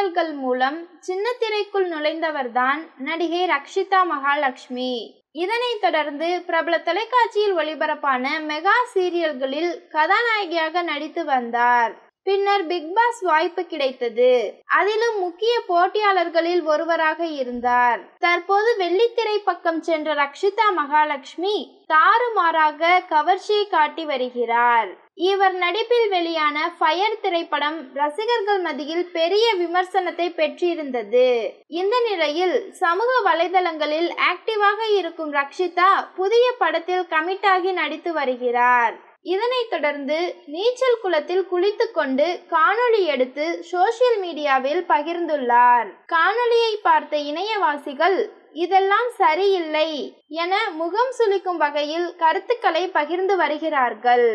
சீரியல்கள் மூலம் சின்னத்திரைக்குள் நுழைந்தவர்தான் நடிகை ரக்ஷிதா மகாலட்சுமி. இதனைத் தொடர்ந்து பிரபல தொலைக்காட்சியில் ஒளிபரப்பான மெகா சீரியல்களில் கதாநாயகியாக நடித்து வந்தார். பின்னர் பிக் பாஸ் வாய்ப்பு கிடைத்தது. அதிலும் முக்கிய போட்டியாளர்களில் ஒருவராக இருந்தார். தற்போது வெள்ளித்திரை பக்கம் சென்ற ரக்ஷிதா மகாலட்சுமி தாறுமாறாக கவர்ச்சியை காட்டி வருகிறார். இவர் நடிப்பில் வெளியான ஃபயர் திரைப்படம் ரசிகர்கள் மத்தியில் பெரிய விமர்சனத்தை பெற்றிருந்தது. இந்த நிலையில் சமூக வலைதளங்களில் ஆக்டிவாக இருக்கும் ரக்ஷிதா புதிய படத்தில் கமிட் ஆகி நடித்து வருகிறார். இதனைத் தொடர்ந்து நீச்சல் குளத்தில் குளித்துக்கொண்டு காணொளி எடுத்து சோசியல் மீடியாவில் பகிர்ந்துள்ளார். காணொளியை பார்த்த இணையவாசிகள் இதெல்லாம் சரியில்லை என முகம் சுளிக்கும் வகையில் கருத்துக்களை பகிர்ந்து வருகிறார்கள்.